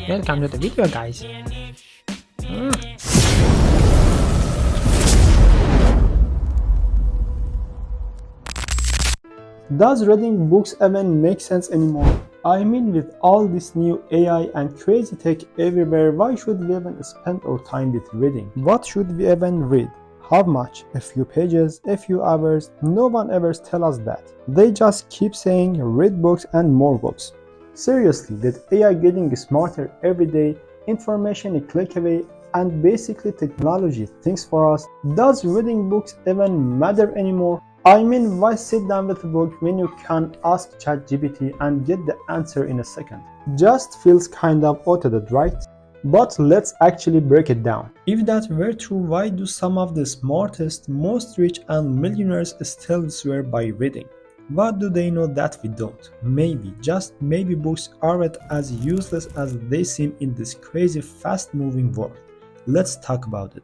Welcome to the video, guys. Does reading books even make sense anymore? I mean, with all this new AI and crazy tech everywhere, why should we even spend our time with reading? What should we even read? How much? A few pages? A few hours? No one ever tells us that. They just keep saying read books and more books. Seriously, with AI getting smarter every day, information a click away, and basically technology thinks for us, does reading books even matter anymore? I mean, why sit down with a book when you can ask ChatGPT and get the answer in a second? Just feels kind of outdated, right? But let's actually break it down. If that were true, why do some of the smartest, most rich and millionaires still swear by reading? What do they know that we don't? Maybe, just maybe books aren't as useless as they seem in this crazy fast-moving world. Let's talk about it.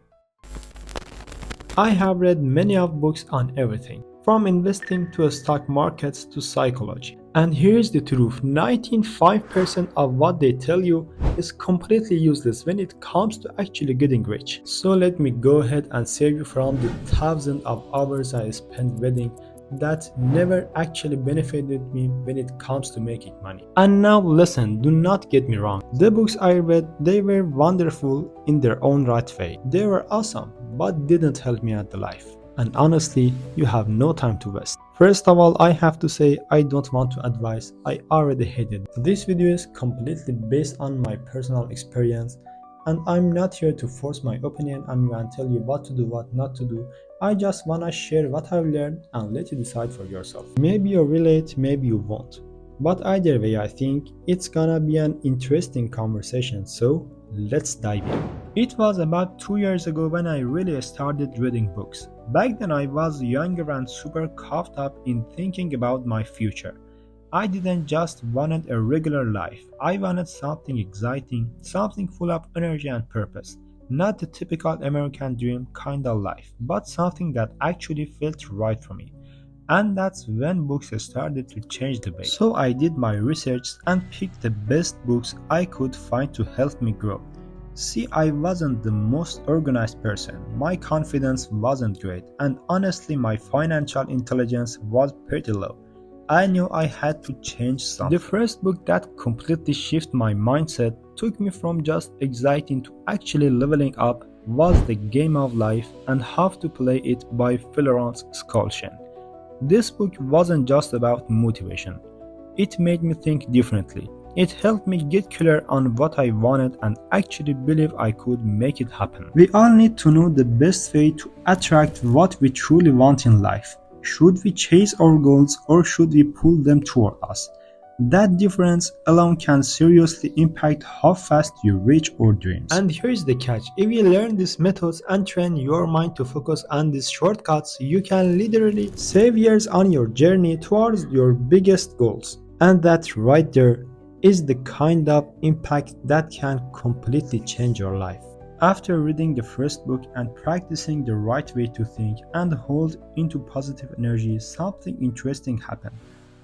I have read many of books on everything, from investing to stock markets to psychology. And here's the truth, 95% of what they tell you is completely useless when it comes to actually getting rich. So let me go ahead and save you from the thousands of hours I spent reading that never actually benefited me when it comes to making money. And now listen, do not get me wrong. The books I read, they were wonderful in their own right way. They were awesome, but didn't help me at the life. And honestly, you have no time to waste. First of all, I have to say I don't want to advise, I already hate it. This video is completely based on my personal experience, and I'm not here to force my opinion on you and tell you what to do, what not to do. I just wanna share what I've learned and let you decide for yourself. Maybe you'll relate, maybe you won't. But either way, I think it's gonna be an interesting conversation, so let's dive in. It was about 2 years ago when I really started reading books. Back then I was younger and super caught up in thinking about my future. I didn't just want a regular life, I wanted something exciting, something full of energy and purpose. Not the typical American dream kind of life, but something that actually felt right for me. And that's when books started to change the way. So I did my research and picked the best books I could find to help me grow. See, I wasn't the most organized person, my confidence wasn't great, and honestly my financial intelligence was pretty low. I knew I had to change something. The first book that completely shifted my mindset, took me from just exciting to actually leveling up, was The Game of Life and How to Play It by Florence Scotian. This book wasn't just about motivation. It made me think differently. It helped me get clear on what I wanted and actually believe I could make it happen. We all need to know the best way to attract what we truly want in life. Should we chase our goals or should we pull them toward us? That difference alone can seriously impact how fast you reach your dreams. And here's the catch, if you learn these methods and train your mind to focus on these shortcuts, you can literally save years on your journey towards your biggest goals. And that right there is the kind of impact that can completely change your life. After reading the first book and practicing the right way to think and hold into positive energy, something interesting happened.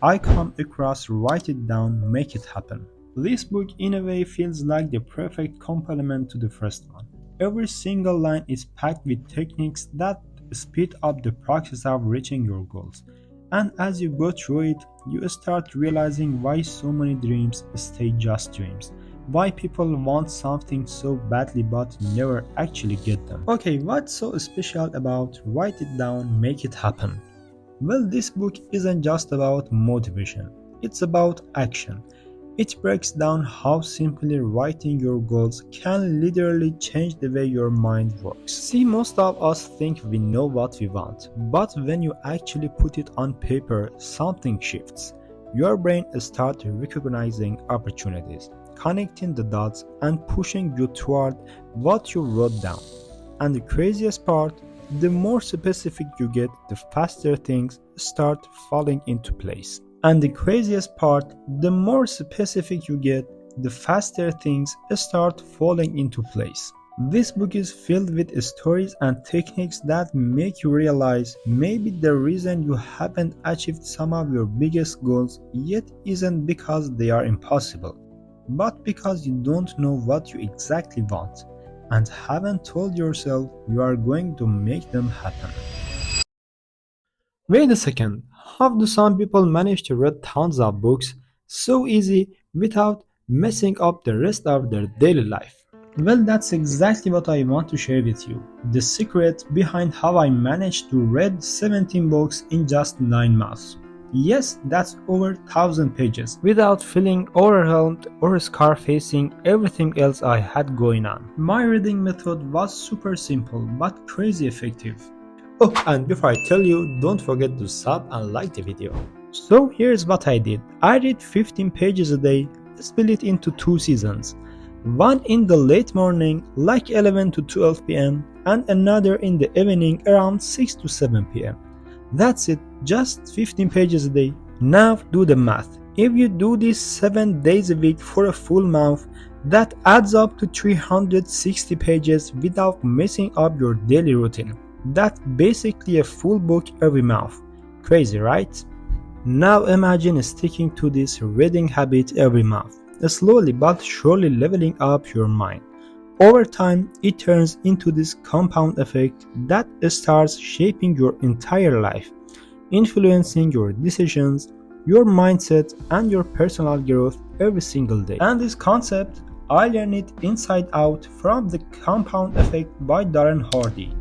I come across write it down, make it happen. This book in a way feels like the perfect complement to the first one. Every single line is packed with techniques that speed up the process of reaching your goals. And as you go through it, you start realizing why so many dreams stay just dreams. Why people want something so badly but never actually get them. Okay, what's so special about write it down, make it happen? Well, this book isn't just about motivation, it's about action. It breaks down how simply writing your goals can literally change the way your mind works. See, most of us think we know what we want, but when you actually put it on paper, something shifts. Your brain starts recognizing opportunities, connecting the dots and pushing you toward what you wrote down. And the craziest part, the more specific you get, the faster things start falling into place. And the craziest part, the more specific you get, the faster things start falling into place. This book is filled with stories and techniques that make you realize maybe the reason you haven't achieved some of your biggest goals yet isn't because they are impossible, but because you don't know what you exactly want and haven't told yourself you are going to make them happen. Wait a second, how do some people manage to read tons of books so easy without messing up the rest of their daily life? Well, that's exactly what I want to share with you. The secret behind how I managed to read 17 books in just 9 months. Yes, that's over 1,000 pages, without feeling overwhelmed or scar-facing everything else I had going on. My reading method was super simple but crazy effective. Oh, and before I tell you, don't forget to sub and like the video. So here's what I did. I read 15 pages a day, split it into 2 seasons. One in the late morning, like 11 to 12 pm, and another in the evening around 6 to 7 pm. That's it, just 15 pages a day. Now do the math. If you do this 7 days a week for a full month, that adds up to 360 pages without messing up your daily routine. That's basically a full book every month. Crazy, right? Now imagine sticking to this reading habit every month, slowly but surely leveling up your mind. Over time, it turns into this compound effect that starts shaping your entire life, influencing your decisions, your mindset, and your personal growth every single day. And this concept, I learned it inside out from The Compound Effect by Darren Hardy.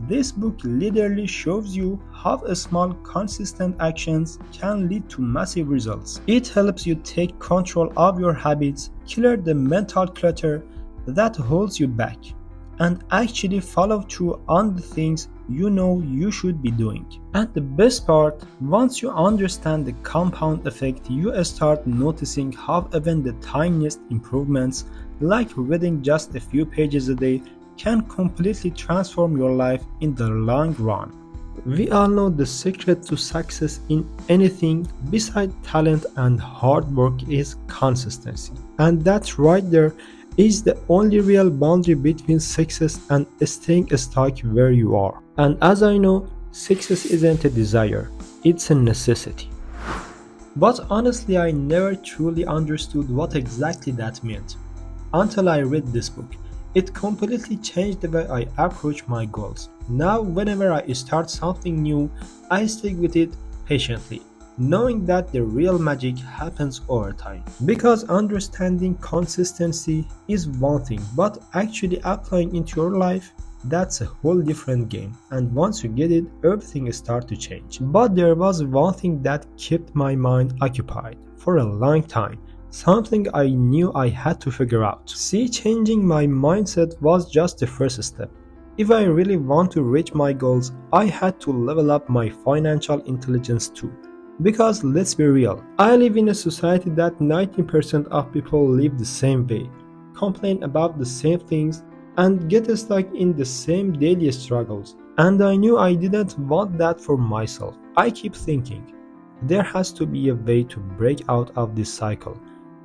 This book literally shows you how small, consistent actions can lead to massive results. It helps you take control of your habits, clear the mental clutter that holds you back, and actually follow through on the things you know you should be doing. And the best part, once you understand the compound effect, you start noticing how even the tiniest improvements, like reading just a few pages a day, can completely transform your life in the long run. We all know the secret to success in anything besides talent and hard work is consistency. And that right there is the only real boundary between success and staying stuck where you are. And as I know, success isn't a desire, it's a necessity. But honestly, I never truly understood what exactly that meant until I read this book. It completely changed the way I approach my goals. Now, whenever I start something new, I stick with it patiently, knowing that the real magic happens over time. Because understanding consistency is one thing, but actually applying into your life, that's a whole different game. And once you get it, everything starts to change. But there was one thing that kept my mind occupied for a long time. Something I knew I had to figure out. See, changing my mindset was just the first step. If I really want to reach my goals, I had to level up my financial intelligence too. Because let's be real, I live in a society that 90% of people live the same way, complain about the same things, and get stuck in the same daily struggles. And I knew I didn't want that for myself. I keep thinking, there has to be a way to break out of this cycle,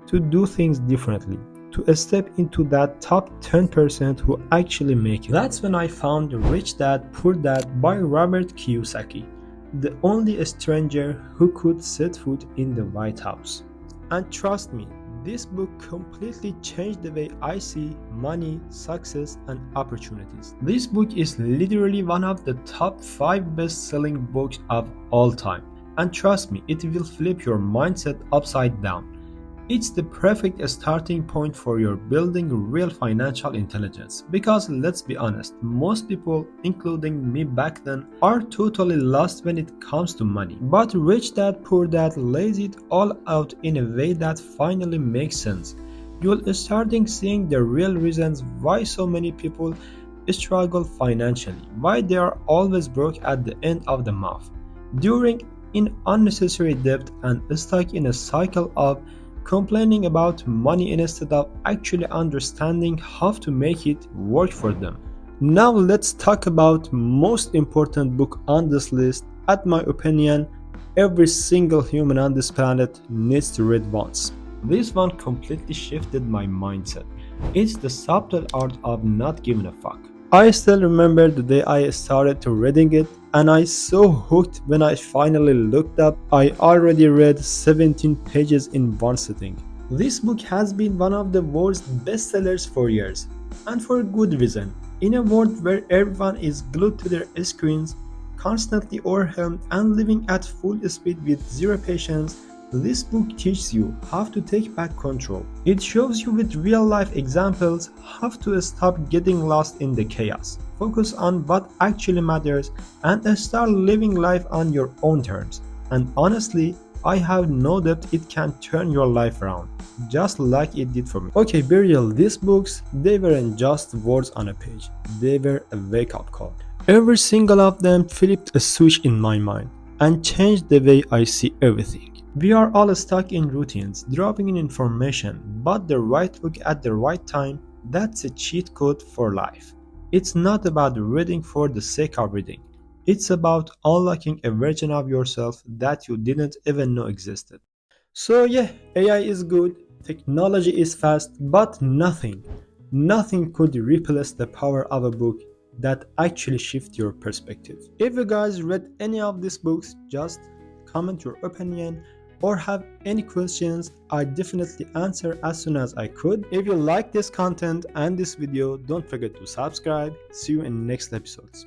to do things differently, to step into that top 10% who actually make it. That's when I found Rich Dad Poor Dad by Robert Kiyosaki, the only stranger who could set foot in the White House. And trust me, this book completely changed the way I see money, success, and opportunities. This book is literally one of the top 5 best-selling books of all time. And trust me, it will flip your mindset upside down. It's the perfect starting point for your building real financial intelligence, because let's be honest, most people, including me back then, are totally lost when it comes to money. But Rich Dad Poor Dad lays it all out in a way that finally makes sense. You'll start seeing the real reasons why so many people struggle financially, why they are always broke at the end of the month, during in unnecessary debt, and stuck in a cycle of complaining about money instead of actually understanding how to make it work for them. Now let's talk about most important book on this list. At my opinion, every single human on this planet needs to read once. This one completely shifted my mindset. It's the subtle art of not giving a fuck. I still remember the day I started to reading it, and I so hooked when I finally looked up. I already read 17 pages in one sitting. This book has been one of the world's bestsellers for years, and for good reason. In a world where everyone is glued to their screens, constantly overwhelmed and living at full speed with zero patience, this book teaches you how to take back control. It shows you with real-life examples how to stop getting lost in the chaos, focus on what actually matters, and start living life on your own terms. And honestly, I have no doubt it can turn your life around, just like it did for me. Okay, be real, these books, they weren't just words on a page, they were a wake-up call. Every single of them flipped a switch in my mind and changed the way I see everything. We are all stuck in routines, dropping in information, but the right book at the right time, that's a cheat code for life. It's not about reading for the sake of reading. It's about unlocking a version of yourself that you didn't even know existed. So yeah, AI is good, technology is fast, but nothing could replace the power of a book that actually shifts your perspective. If you guys read any of these books, just comment your opinion or have any questions. I definitely answer as soon as I could. If you like this content and this video, don't forget to subscribe. See you in next episodes.